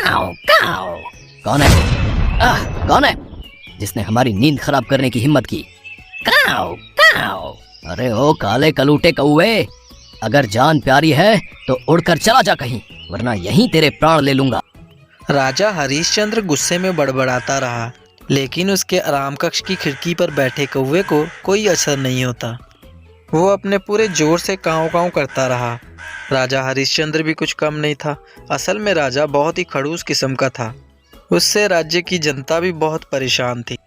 काऊ काऊ। कौन है? कौन है जिसने हमारी नींद खराब करने की हिम्मत की? काऊ काऊ। अरे ओ काले कलूटे कौवे, अगर जान प्यारी है तो उड़कर चला जा कहीं, वरना यहीं तेरे प्राण ले लूंगा। राजा हरिश्चंद्र गुस्से में बड़बड़ाता रहा, लेकिन उसके आराम कक्ष की खिड़की पर बैठे कौवे को कोई असर नहीं होता। वो अपने पूरे जोर से काँव काँव करता रहा। राजा हरिश्चंद्र भी कुछ कम नहीं था। असल में राजा बहुत ही खड़ूस किस्म का था। उससे राज्य की जनता भी बहुत परेशान थी।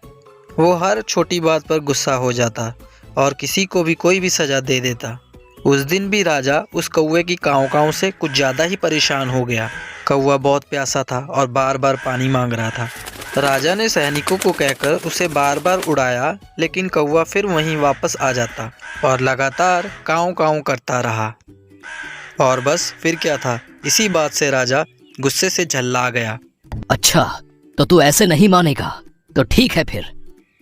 वो हर छोटी बात पर गुस्सा हो जाता और किसी को भी कोई भी सज़ा दे देता। उस दिन भी राजा उस कौवे की काँव काँव से कुछ ज़्यादा ही परेशान हो गया। कौवा बहुत प्यासा था और बार बार पानी मांग रहा था। राजा ने सैनिकों को कहकर उसे बार बार उड़ाया, लेकिन कौवा फिर वहीं वापस आ जाता और लगातार काँव काँव करता रहा। और बस फिर क्या था, इसी बात से राजा गुस्से से झल्ला गया। अच्छा, तो तू ऐसे नहीं मानेगा तो ठीक है, फिर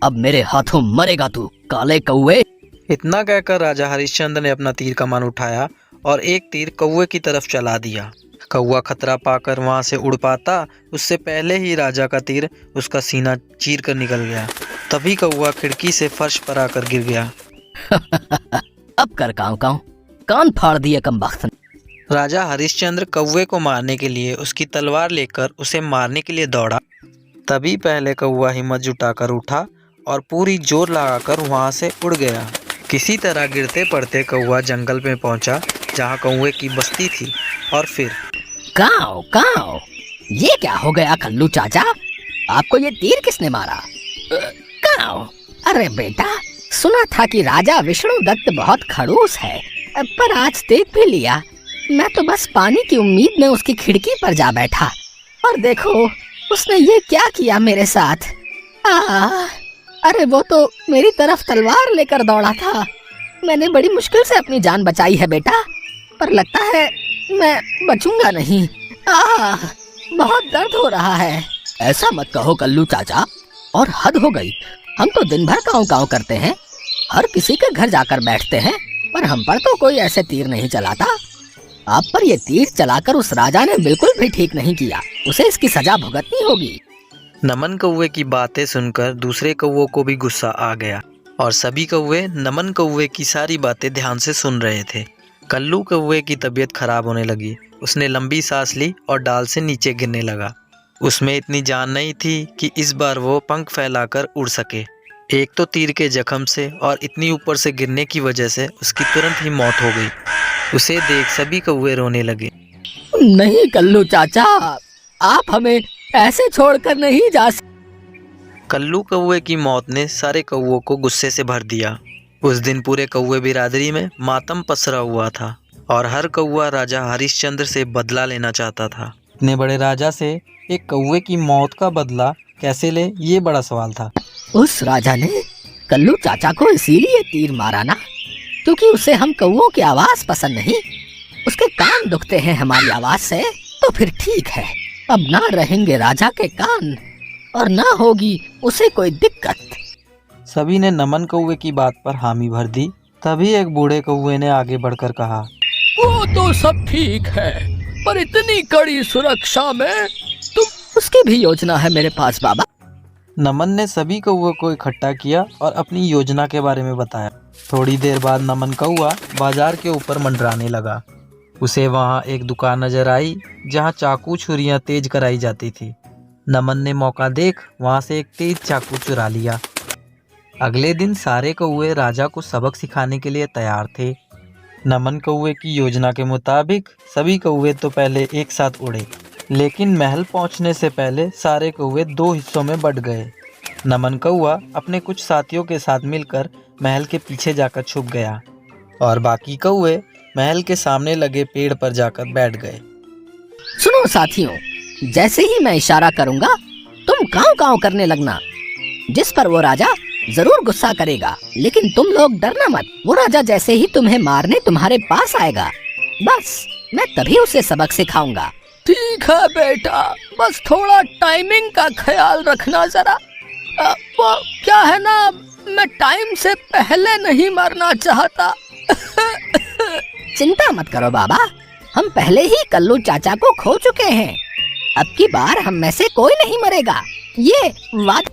अब मेरे हाथों मरेगा तू, काले कौवे। इतना कहकर राजा हरिश्चंद्र ने अपना तीर कमान उठाया और एक तीर कौवे की तरफ चला दिया। कौवा खतरा पाकर वहां से उड़ पाता उससे पहले ही राजा का तीर उसका सीना चीर कर निकल गया। तभी कौवा खिड़की से फर्श पर आकर गिर गया। अब कर काँव काँव, कान फाड़ दिए कमबख्त। राजा हरिश्चंद्र कौवे को मारने के लिए उसकी तलवार लेकर उसे मारने के लिए दौड़ा। तभी पहले कौवा हिम्मत जुटाकर उठा और पूरी जोर लगाकर वहां से उड़ गया। किसी तरह गिरते पड़ते कौवा जंगल में पहुंचा जहां कौवे की बस्ती थी। और फिर काऊ काऊ, ये क्या हो गया कल्लू चाचा? आपको ये तीर किसने मारा? काऊ, अरे बेटा, सुना था कि राजा विष्णुदत्त बहुत खड़ूस है, पर आज देख भी लिया। मैं तो बस पानी की उम्मीद में उसकी खिड़की पर जा बैठा, और देखो उसने ये क्या किया मेरे साथ। अरे वो तो मेरी तरफ तलवार लेकर दौड़ा था। मैंने बड़ी मुश्किल से अपनी जान बचाई है बेटा, पर लगता है मैं बचूंगा नहीं। बहुत दर्द हो रहा है। ऐसा मत कहो कल्लू चाचा, और हद हो गई। हम तो दिन भर काँव काँव करते हैं, हर किसी के घर जाकर बैठते हैं, पर हम पर तो कोई ऐसे तीर नहीं चलाता। आप पर ये तीर चलाकर उस राजा ने बिल्कुल भी ठीक नहीं किया। उसे इसकी सजा भुगतनी होगी। नमन कौवे की बातें सुनकर दूसरे कौवों को भी गुस्सा आ गया और सभी कौवे नमन कौवे की सारी बातें ध्यान से सुन रहे थे। कल्लू कौवे की तबीयत खराब होने लगी। उसने लंबी सांस ली और डाल से नीचे गिरने लगा। उसमें इतनी जान नहीं थी कि इस बार वो पंख फैलाकर उड़ सके। एक तो तीर के जख्म से और इतनी ऊपर से गिरने की वजह से उसकी तुरंत ही मौत हो गई। उसे देख सभी कौवे रोने लगे। नहीं कल्लू चाचा, आप हमें ऐसे छोड़कर नहीं जा सकते। कल्लू कौवे की मौत ने सारे कौवों को गुस्से से भर दिया। उस दिन पूरे कौवे बिरादरी में मातम पसरा हुआ था और हर कौवा राजा हरिश्चंद्र से बदला लेना चाहता था। इतने बड़े राजा से एक कौवे की मौत का बदला कैसे ले, ये बड़ा सवाल था। उस राजा ने कल्लू चाचा को इसीलिए तीर मारा ना, क्योंकि उसे हम कौवों की आवाज पसंद नहीं। उसके कान दुखते हैं हमारी आवाज से। तो फिर ठीक है, अब ना रहेंगे राजा के कान और ना होगी उसे कोई दिक्कत। सभी ने नमन कौवे की बात पर हामी भर दी। तभी एक बूढ़े कौवे ने आगे बढ़कर कहा, वो तो सब ठीक है, पर इतनी कड़ी सुरक्षा में तुम उसकी भी योजना है मेरे पास बाबा। नमन ने सभी कौवों को इकट्ठा किया और अपनी योजना के बारे में बताया। थोड़ी देर बाद नमन कौवा बाजार के ऊपर मंडराने लगा। उसे वहां एक दुकान नजर आई जहां चाकू छुरियां तेज कराई जाती थी। नमन ने मौका देख वहां से एक तेज चाकू चुरा लिया। अगले दिन सारे कौवे राजा को सबक सिखाने के लिए तैयार थे। नमन कौवे की योजना के मुताबिक सभी कौवे तो पहले एक साथ उड़े, लेकिन महल पहुंचने से पहले सारे कौवे दो हिस्सों में बंट गए। नमन कौवा अपने कुछ साथियों के साथ मिलकर महल के पीछे जाकर छुप गया और बाकी कौवे महल के सामने लगे पेड़ पर जाकर बैठ गए। सुनो साथियों, जैसे ही मैं इशारा करूंगा तुम काँव काँव करने लगना। जिस पर वो राजा जरूर गुस्सा करेगा, लेकिन तुम लोग डरना मत। वो राजा जैसे ही तुम्हें मारने तुम्हारे पास आएगा, बस मैं तभी उसे सबक सिखाऊंगा। ठीक है बेटा, बस थोड़ा टाइमिंग का ख्याल रखना जरा। वो क्या है ना, मैं टाइम से पहले नहीं मरना चाहता। चिंता मत करो बाबा, हम पहले ही कल्लू चाचा को खो चुके हैं। अब की बार हम में से कोई नहीं मरेगा, ये वादा।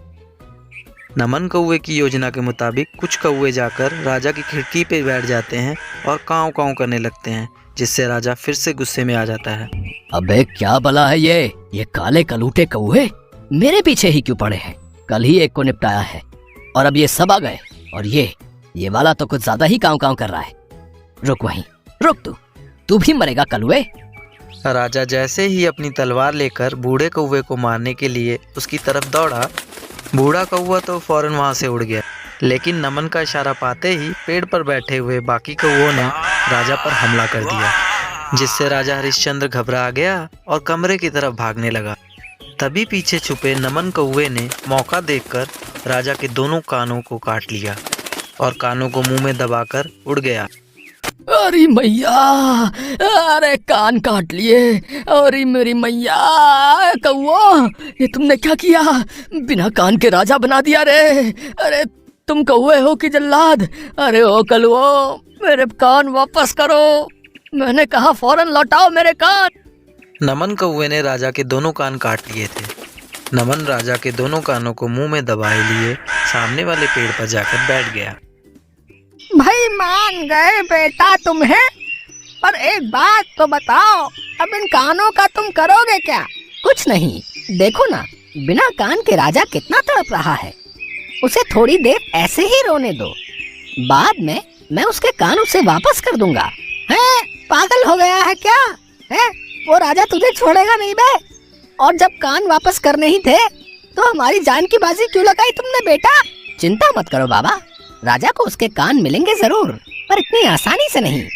नमन कौवे की योजना के मुताबिक कुछ कौवे जाकर राजा की खिड़की पे बैठ जाते हैं और काँव काँव करने लगते हैं, जिससे राजा फिर से गुस्से में आ जाता है। अबे क्या बला है ये काले कलूटे कौवे मेरे पीछे ही क्यों पड़े हैं? कल ही एक को निपटाया है और अब ये सब आ गए, और ये वाला तो कुछ ज्यादा ही काँव काँव कर रहा है। रुक वहीं, रुक तू भी मरेगा कलुए। राजा जैसे ही अपनी तलवार लेकर बूढ़े कौवे को मारने के लिए उसकी तरफ दौड़ा, बूढ़ा कौवा तो फौरन वहां से उड़ गया, लेकिन नमन का इशारा पाते ही पेड़ पर बैठे हुए बाकी कौवों ने राजा पर हमला कर दिया, जिससे राजा हरिश्चंद्र घबरा गया और कमरे की तरफ भागने लगा। तभी पीछे छुपे नमन कौवे ने मौका देखकर राजा के दोनों कानों को काट लिया और कानों को मुंह में दबाकर उड़ गया। अरे मैया, अरे कान काट लिए, अरे मेरी मैया। कौवा, ये तुमने क्या किया? बिना कान के राजा बना दिया रे। अरे तुम कौवे हो कि जल्लाद? अरे ओ कलुओ, मेरे कान वापस करो, मैंने कहा फौरन लौटाओ मेरे कान। नमन कौवे ने राजा के दोनों कान काट लिए थे। नमन राजा के दोनों कानों को मुंह में दबाए लिए सामने वाले पेड़ पर जाकर बैठ गया। भाई मान गए बेटा तुम्हें, पर एक बात तो बताओ, अब इन कानों का तुम करोगे क्या? कुछ नहीं, देखो ना, बिना कान के राजा कितना तड़प रहा है, उसे थोड़ी देर ऐसे ही रोने दो, बाद में मैं उसके कान उसे वापस कर दूंगा। है पागल हो गया है क्या? है वो राजा तुझे छोड़ेगा नहीं बे। और जब कान वापस करने ही थे तो हमारी जान की बाजी क्यों लगाई तुमने बेटा? चिंता मत करो बाबा, राजा को उसके कान मिलेंगे जरूर, पर इतनी आसानी से नहीं।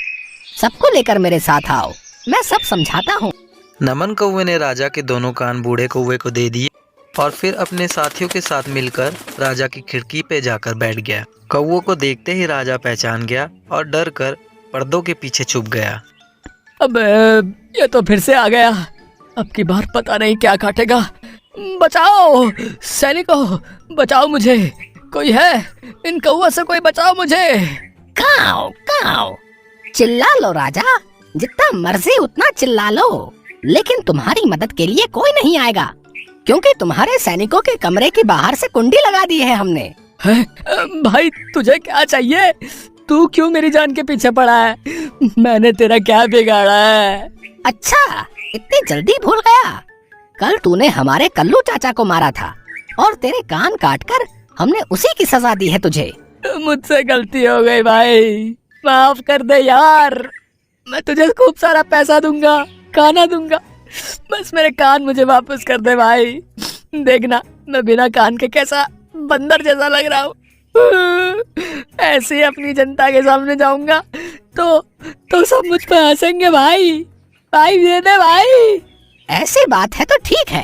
सबको लेकर मेरे साथ आओ, मैं सब समझाता हूँ। नमन कौवे ने राजा के दोनों कान बूढ़े कौवे को दे दिए और फिर अपने साथियों के साथ मिलकर राजा की खिड़की पे जाकर बैठ गया। कौवों को देखते ही राजा पहचान गया और डर कर पर्दों के पीछे छुप गया। अब ये तो फिर से आ गया, अब की बार पता नहीं क्या काटेगा। बचाओ सैनिकों, बचाओ मुझे, कोई है? इन कौवा से कोई बचाओ मुझे। काओ काओ, चिल्ला लो राजा, जितना मर्जी उतना चिल्ला लो, लेकिन तुम्हारी मदद के लिए कोई नहीं आएगा, क्योंकि तुम्हारे सैनिकों के कमरे के बाहर से कुंडी लगा दी है हमने। है? भाई तुझे क्या चाहिए? तू क्यों मेरी जान के पीछे पड़ा है? मैंने तेरा क्या बिगाड़ा है? अच्छा, इतनी जल्दी भूल गया? कल तूने हमारे कल्लू चाचा को मारा था और तेरे कान काटकर हमने उसी की सजा दी है तुझे। मुझसे गलती हो गई भाई, माफ कर दे यार। मैं तुझे खूब सारा पैसा दूंगा, खाना दूंगा, बस मेरे कान मुझे वापस कर दे भाई। देखना मैं बिना कान के कैसा बंदर जैसा लग रहा हूँ। ऐसे ही अपनी जनता के सामने जाऊंगा तो सब मुझ पे हंसेंगे भाई। भाई दे दे भाई। ऐसी बात है तो ठीक है,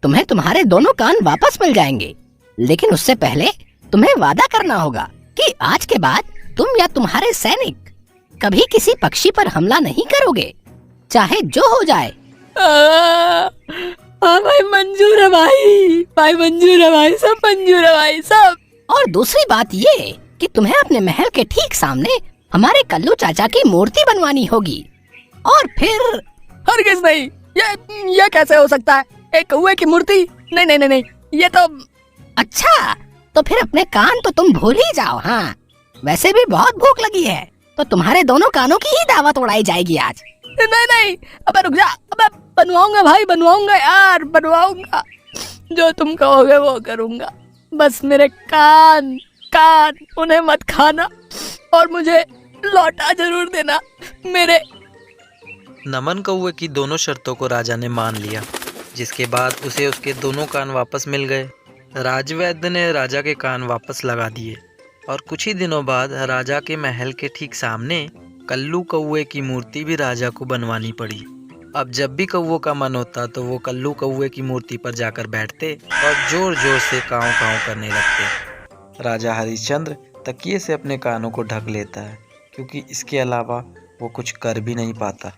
तुम्हें तुम्हारे दोनों कान वापस मिल जाएंगे, लेकिन उससे पहले तुम्हें वादा करना होगा कि आज के बाद तुम या तुम्हारे सैनिक कभी किसी पक्षी पर हमला नहीं करोगे, चाहे जो हो जाए। भाई मंजूर है भाई, भाई मंजूर है भाई, सब मंजूर है भाई सब। और दूसरी बात ये कि तुम्हें अपने महल के ठीक सामने हमारे कल्लू चाचा की मूर्ति बनवानी होगी। और फिर हरगिज़ नहीं, ये कैसे हो सकता है? एक कौवे की मूर्ति? नहीं नहीं नहीं नहीं, ये तो अच्छा, तो फिर अपने कान तो तुम भूल ही जाओ। हाँ, वैसे भी बहुत भूख लगी है, तो तुम्हारे दोनों कानों की ही दावत उड़ाई जाएगी आज। नहीं नहीं, अबे रुक जा, अबे बनवाऊंगा भाई, बनवाऊंगा यार, बनवाऊंगा, जो तुम कहोगे वो करूंगा, बस मेरे कान उन्हें मत खाना और मुझे लौटा जरूर देना मेरे। नमन कौवे की दोनों शर्तों को राजा ने मान लिया, जिसके बाद उसे उसके दोनों कान वापस मिल गए। राजवैद्य ने राजा के कान वापस लगा दिए और कुछ ही दिनों बाद राजा के महल के ठीक सामने कल्लू कौवे की मूर्ति भी राजा को बनवानी पड़ी। अब जब भी कौवों का मन होता तो वो कल्लू कौवे की मूर्ति पर जाकर बैठते और जोर जोर से काँव काँव करने लगते। राजा हरिश्चंद्र तकिए से अपने कानों को ढक लेता है, क्योंकि इसके अलावा वो कुछ कर भी नहीं पाता।